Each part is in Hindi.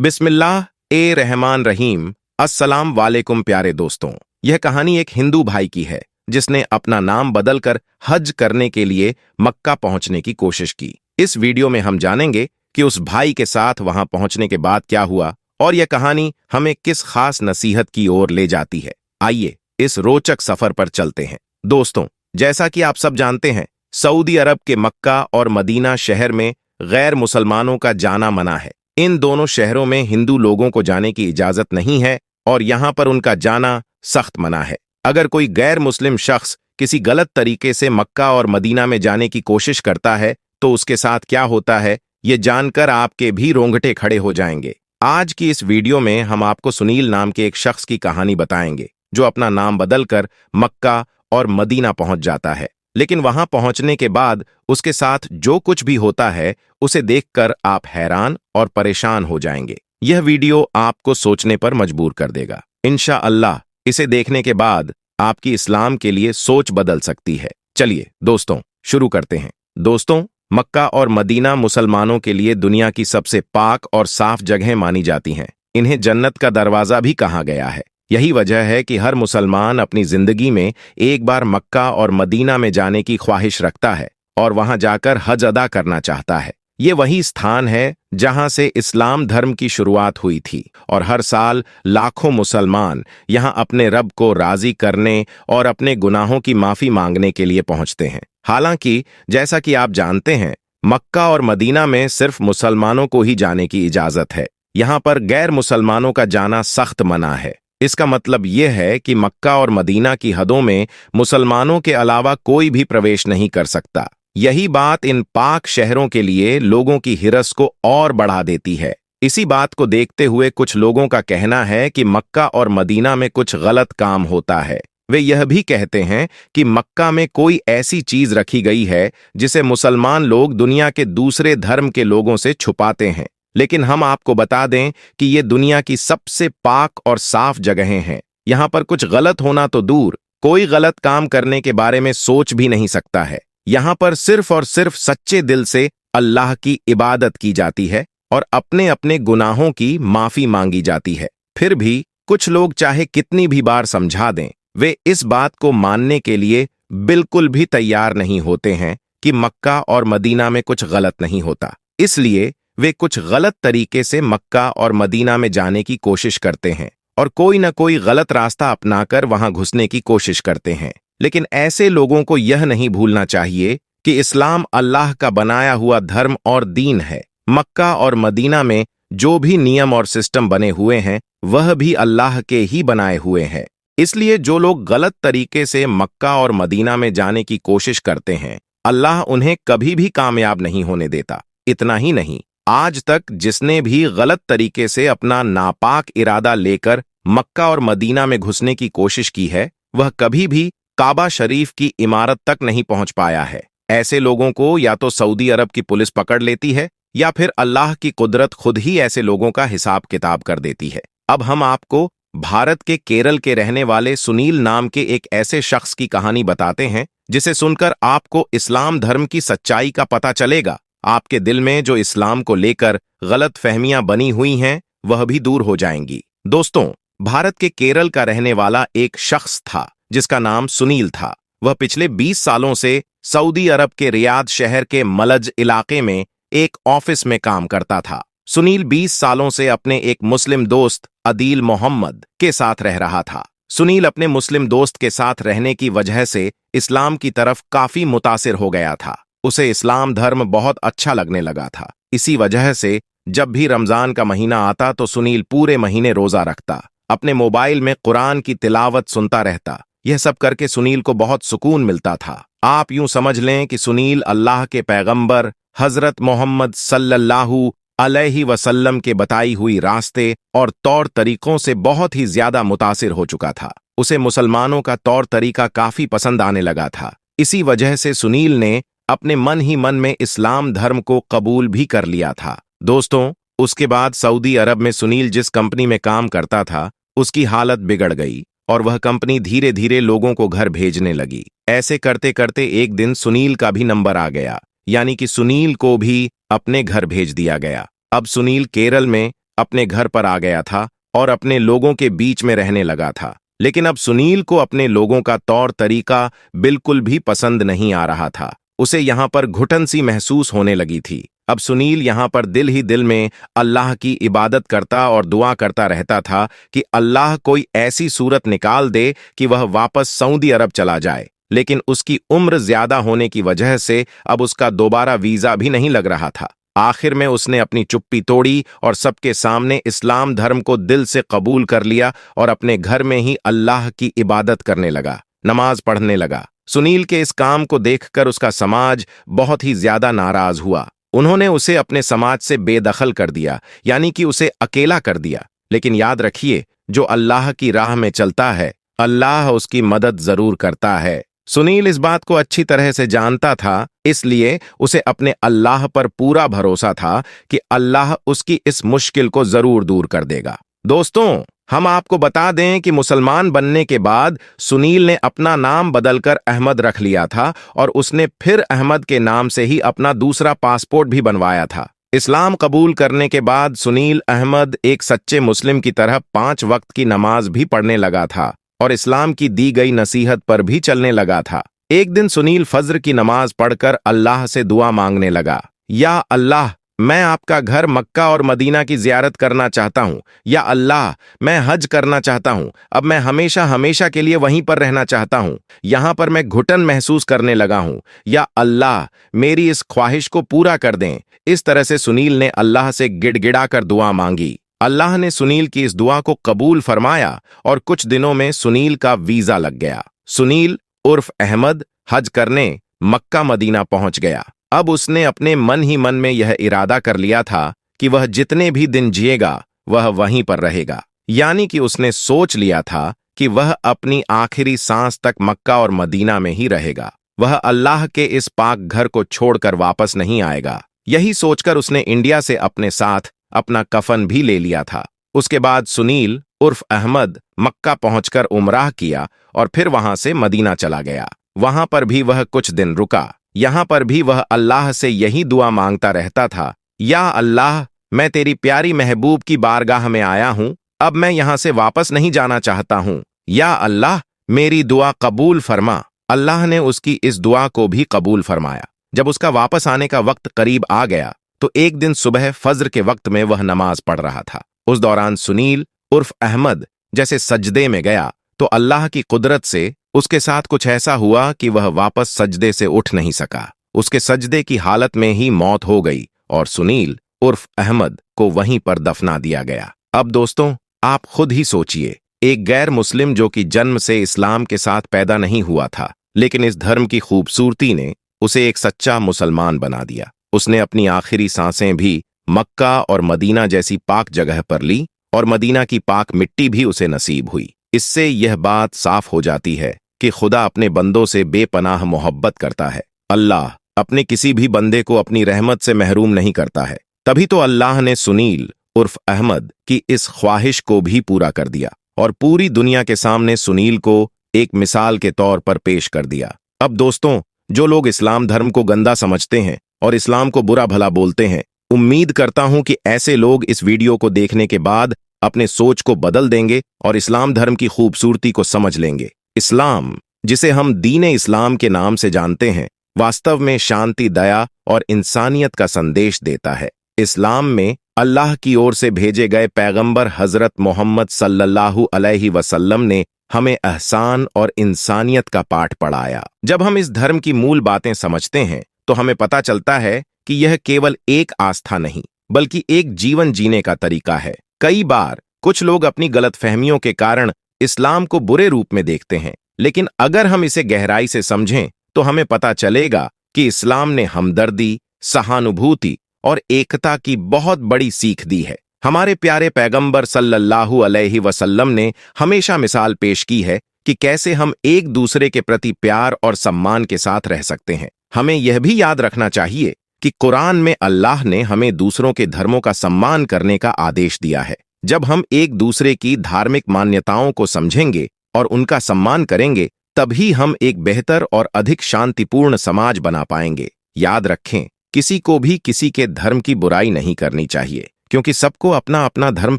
बिस्मिल्लाह ए रहमान रहीम। अस्सलाम वालेकुम प्यारे दोस्तों। यह कहानी एक हिंदू भाई की है जिसने अपना नाम बदलकर हज करने के लिए मक्का पहुंचने की कोशिश की। इस वीडियो में हम जानेंगे कि उस भाई के साथ वहां पहुंचने के बाद क्या हुआ और यह कहानी हमें किस खास नसीहत की ओर ले जाती है। आइए इस रोचक सफर पर चलते हैं। दोस्तों, जैसा कि आप सब जानते हैं, सऊदी अरब के मक्का और मदीना शहर में गैर मुसलमानों का जाना मना है। इन दोनों शहरों में हिंदू लोगों को जाने की इजाजत नहीं है और यहां पर उनका जाना सख्त मना है। अगर कोई गैर मुस्लिम शख्स किसी गलत तरीके से मक्का और मदीना में जाने की कोशिश करता है तो उसके साथ क्या होता है, ये जानकर आपके भी रोंगटे खड़े हो जाएंगे। आज की इस वीडियो में हम आपको सुनील नाम के एक शख्स की कहानी बताएंगे जो अपना नाम बदलकर मक्का और मदीना पहुंच जाता है, लेकिन वहां पहुंचने के बाद उसके साथ जो कुछ भी होता है उसे देखकर आप हैरान और परेशान हो जाएंगे। यह वीडियो आपको सोचने पर मजबूर कर देगा। इंशाअल्लाह इसे देखने के बाद आपकी इस्लाम के लिए सोच बदल सकती है। चलिए दोस्तों, शुरू करते हैं। दोस्तों, मक्का और मदीना मुसलमानों के लिए दुनिया की सबसे पाक और साफ जगह मानी जाती हैं। इन्हें जन्नत का दरवाजा भी कहा गया है। यही वजह है कि हर मुसलमान अपनी जिंदगी में एक बार मक्का और मदीना में जाने की ख्वाहिश रखता है और वहां जाकर हज अदा करना चाहता है। ये वही स्थान है जहां से इस्लाम धर्म की शुरुआत हुई थी और हर साल लाखों मुसलमान यहां अपने रब को राजी करने और अपने गुनाहों की माफी मांगने के लिए पहुंचते हैं। हालांकि जैसा कि आप जानते हैं, मक्का और मदीना में सिर्फ मुसलमानों को ही जाने की इजाजत है। यहां पर गैर मुसलमानों का जाना सख्त मना है। इसका मतलब यह है कि मक्का और मदीना की हदों में मुसलमानों के अलावा कोई भी प्रवेश नहीं कर सकता। यही बात इन पाक शहरों के लिए लोगों की हिरस को और बढ़ा देती है। इसी बात को देखते हुए कुछ लोगों का कहना है कि मक्का और मदीना में कुछ गलत काम होता है। वे यह भी कहते हैं कि मक्का में कोई ऐसी चीज रखी गई है जिसे मुसलमान लोग दुनिया के दूसरे धर्म के लोगों से छुपाते हैं। लेकिन हम आपको बता दें कि ये दुनिया की सबसे पाक और साफ जगहें हैं। यहां पर कुछ गलत होना तो दूर, कोई गलत काम करने के बारे में सोच भी नहीं सकता है। यहां पर सिर्फ और सिर्फ सच्चे दिल से अल्लाह की इबादत की जाती है और अपने अपने गुनाहों की माफी मांगी जाती है। फिर भी कुछ लोग चाहे कितनी भी बार समझा दें, वे इस बात को मानने के लिए बिल्कुल भी तैयार नहीं होते हैं कि मक्का और मदीना में कुछ गलत नहीं होता। इसलिए वे कुछ गलत तरीके से मक्का और मदीना में जाने की कोशिश करते हैं और कोई न कोई गलत रास्ता अपनाकर वहां घुसने की कोशिश करते हैं। लेकिन ऐसे लोगों को यह नहीं भूलना चाहिए कि इस्लाम अल्लाह का बनाया हुआ धर्म और दीन है। मक्का और मदीना में जो भी नियम और सिस्टम बने हुए हैं वह भी अल्लाह के ही बनाए हुए हैं। इसलिए जो लोग गलत तरीके से मक्का और मदीना में जाने की कोशिश करते हैं, अल्लाह उन्हें कभी भी कामयाब नहीं होने देता। इतना ही नहीं, आज तक जिसने भी गलत तरीके से अपना नापाक इरादा लेकर मक्का और मदीना में घुसने की कोशिश की है, वह कभी भी काबा शरीफ की इमारत तक नहीं पहुंच पाया है। ऐसे लोगों को या तो सऊदी अरब की पुलिस पकड़ लेती है या फिर अल्लाह की कुदरत खुद ही ऐसे लोगों का हिसाब किताब कर देती है। अब हम आपको भारत के केरल के रहने वाले सुनील नाम के एक ऐसे शख्स की कहानी बताते हैं जिसे सुनकर आपको इस्लाम धर्म की सच्चाई का पता चलेगा। आपके दिल में जो इस्लाम को लेकर गलत फहमियां बनी हुई हैं वह भी दूर हो जाएंगी। दोस्तों, भारत के केरल का रहने वाला एक शख्स था जिसका नाम सुनील था। वह पिछले 20 सालों से सऊदी अरब के रियाद शहर के मलज इलाके में एक ऑफिस में काम करता था। सुनील 20 सालों से अपने एक मुस्लिम दोस्त अदील मोहम्मद के साथ रह रहा था। सुनील अपने मुस्लिम दोस्त के साथ रहने की वजह से इस्लाम की तरफ काफी मुतासिर हो गया था। उसे इस्लाम धर्म बहुत अच्छा लगने लगा था। इसी वजह से जब भी रमजान का महीना आता तो सुनील पूरे महीने रोजा रखता, अपने मोबाइल में कुरान की तिलावत सुनता रहता। यह सब करके सुनील को बहुत सुकून मिलता था। आप यूं समझ लें कि सुनील अल्लाह के पैगंबर हजरत मोहम्मद सल्लल्लाहु अलैहि वसल्लम के बताई हुई रास्ते और तौर तरीकों से बहुत ही ज्यादा मुतासिर हो चुका था। उसे मुसलमानों का तौर तरीका काफी पसंद आने लगा था। इसी वजह से सुनील ने अपने मन ही मन में इस्लाम धर्म को कबूल भी कर लिया था। दोस्तों, उसके बाद सऊदी अरब में सुनील जिस कंपनी में काम करता था उसकी हालत बिगड़ गई और वह कंपनी धीरे धीरे लोगों को घर भेजने लगी। ऐसे करते करते एक दिन सुनील का भी नंबर आ गया, यानी कि सुनील को भी अपने घर भेज दिया गया। अब सुनील केरल में अपने घर पर आ गया था और अपने लोगों के बीच में रहने लगा था। लेकिन अब सुनील को अपने लोगों का तौर तरीका बिल्कुल भी पसंद नहीं आ रहा था। उसे यहाँ पर घुटन सी महसूस होने लगी थी। अब सुनील यहाँ पर दिल ही दिल में अल्लाह की इबादत करता और दुआ करता रहता था कि अल्लाह कोई ऐसी सूरत निकाल दे कि वह वापस सऊदी अरब चला जाए। लेकिन उसकी उम्र ज्यादा होने की वजह से अब उसका दोबारा वीजा भी नहीं लग रहा था। आखिर में उसने अपनी चुप्पी तोड़ी और सबके सामने इस्लाम धर्म को दिल से कबूल कर लिया और अपने घर में ही अल्लाह की इबादत करने लगा, नमाज पढ़ने लगा। सुनील के इस काम को देखकर उसका समाज बहुत ही ज्यादा नाराज हुआ। उन्होंने उसे अपने समाज से बेदखल कर दिया, यानी कि उसे अकेला कर दिया। लेकिन याद रखिए, जो अल्लाह की राह में चलता है, अल्लाह उसकी मदद जरूर करता है। सुनील इस बात को अच्छी तरह से जानता था, इसलिए उसे अपने अल्लाह पर पूरा भरोसा था कि अल्लाह उसकी इस मुश्किल को जरूर दूर कर देगा। दोस्तों, हम आपको बता दें कि मुसलमान बनने के बाद सुनील ने अपना नाम बदलकर अहमद रख लिया था और उसने फिर अहमद के नाम से ही अपना दूसरा पासपोर्ट भी बनवाया था। इस्लाम कबूल करने के बाद सुनील अहमद एक सच्चे मुस्लिम की तरह 5 वक्त की नमाज भी पढ़ने लगा था और इस्लाम की दी गई नसीहत पर भी चलने लगा था। एक दिन सुनील फज्र की नमाज पढ़कर अल्लाह से दुआ मांगने लगा, या अल्लाह, मैं आपका घर मक्का और मदीना की जियारत करना चाहता हूँ। या अल्लाह, मैं हज करना चाहता हूँ। अब मैं हमेशा हमेशा के लिए वहीं पर रहना चाहता हूँ। यहाँ पर मैं घुटन महसूस करने लगा हूँ। या अल्लाह, मेरी इस ख्वाहिश को पूरा कर दें। इस तरह से सुनील ने अल्लाह से गिड़गिड़ाकर दुआ मांगी। अल्लाह ने सुनील की इस दुआ को कबूल फरमाया और कुछ दिनों में सुनील का वीजा लग गया। सुनील उर्फ अहमद हज करने मक्का मदीना पहुंच गया। अब उसने अपने मन ही मन में यह इरादा कर लिया था कि वह जितने भी दिन जिएगा वह वहीं पर रहेगा। यानी कि उसने सोच लिया था कि वह अपनी आखिरी सांस तक मक्का और मदीना में ही रहेगा। वह अल्लाह के इस पाक घर को छोड़कर वापस नहीं आएगा। यही सोचकर उसने इंडिया से अपने साथ अपना कफन भी ले लिया था। उसके बाद सुनील उर्फ अहमद मक्का पहुंचकर उमराह किया और फिर वहां से मदीना चला गया। वहां पर भी वह कुछ दिन रुका। यहां पर भी वह अल्लाह से यही दुआ मांगता रहता था, या अल्लाह, मैं तेरी प्यारी महबूब की बारगाह में आया हूं। अब मैं यहां से वापस नहीं जाना चाहता हूं। या अल्लाह, मेरी दुआ कबूल फरमा। अल्लाह ने उसकी इस दुआ को भी कबूल फरमाया। जब उसका वापस आने का वक्त करीब आ गया तो एक दिन सुबह फज्र के वक्त में वह नमाज पढ़ रहा था। उस दौरान सुनील उर्फ अहमद जैसे सजदे में गया तो अल्लाह की कुदरत से उसके साथ कुछ ऐसा हुआ कि वह वापस सजदे से उठ नहीं सका। उसके सजदे की हालत में ही मौत हो गई और सुनील उर्फ अहमद को वहीं पर दफना दिया गया। अब दोस्तों, आप खुद ही सोचिए, एक गैर मुस्लिम जो कि जन्म से इस्लाम के साथ पैदा नहीं हुआ था, लेकिन इस धर्म की खूबसूरती ने उसे एक सच्चा मुसलमान बना दिया। उसने अपनी आखिरी सांसें भी मक्का और मदीना जैसी पाक जगह पर ली और मदीना की पाक मिट्टी भी उसे नसीब हुई। इससे यह बात साफ हो जाती है कि खुदा अपने बंदों से बेपनाह मोहब्बत करता है। अल्लाह अपने किसी भी बंदे को अपनी रहमत से महरूम नहीं करता है। तभी तो अल्लाह ने सुनील उर्फ अहमद की इस ख्वाहिश को भी पूरा कर दिया और पूरी दुनिया के सामने सुनील को एक मिसाल के तौर पर पेश कर दिया। अब दोस्तों, जो लोग इस्लाम धर्म को गंदा समझते हैं और इस्लाम को बुरा भला बोलते हैं, उम्मीद करता हूं कि ऐसे लोग इस वीडियो को देखने के बाद अपने सोच को बदल देंगे और इस्लाम धर्म की खूबसूरती को समझ लेंगे। इस्लाम, जिसे हम दीन इस्लाम के नाम से जानते हैं, वास्तव में शांति, दया और इंसानियत का संदेश देता है। इस्लाम में अल्लाह की ओर से भेजे गए पैगंबर हजरत मोहम्मद सल्लल्लाहु अलैहि वसल्लम ने हमें एहसान और इंसानियत का पाठ पढ़ाया। जब हम इस धर्म की मूल बातें समझते हैं तो हमें पता चलता है कि यह केवल एक आस्था नहीं बल्कि एक जीवन जीने का तरीका है। कई बार कुछ लोग अपनी गलतफहमियों के कारण इस्लाम को बुरे रूप में देखते हैं, लेकिन अगर हम इसे गहराई से समझें तो हमें पता चलेगा कि इस्लाम ने हमदर्दी, सहानुभूति और एकता की बहुत बड़ी सीख दी है। हमारे प्यारे पैगंबर सल्लल्लाहु अलैहि वसल्लम ने हमेशा मिसाल पेश की है कि कैसे हम एक दूसरे के प्रति प्यार और सम्मान के साथ रह सकते हैं। हमें यह भी याद रखना चाहिए कि कुरान में अल्लाह ने हमें दूसरों के धर्मों का सम्मान करने का आदेश दिया है। जब हम एक दूसरे की धार्मिक मान्यताओं को समझेंगे और उनका सम्मान करेंगे, तभी हम एक बेहतर और अधिक शांतिपूर्ण समाज बना पाएंगे। याद रखें, किसी को भी किसी के धर्म की बुराई नहीं करनी चाहिए, क्योंकि सबको अपना अपना धर्म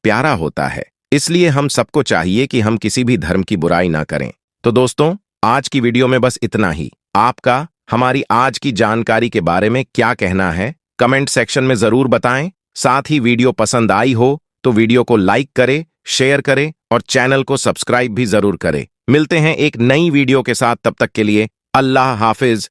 प्यारा होता है। इसलिए हम सबको चाहिए कि हम किसी भी धर्म की बुराई ना करें। तो दोस्तों, आज की वीडियो में बस इतना ही। आपका हमारी आज की जानकारी के बारे में क्या कहना है, कमेंट सेक्शन में जरूर बताएं। साथ ही वीडियो पसंद आई हो तो वीडियो को लाइक करें, शेयर करें और चैनल को सब्सक्राइब भी जरूर करें। मिलते हैं एक नई वीडियो के साथ, तब तक के लिए अल्लाह हाफिज।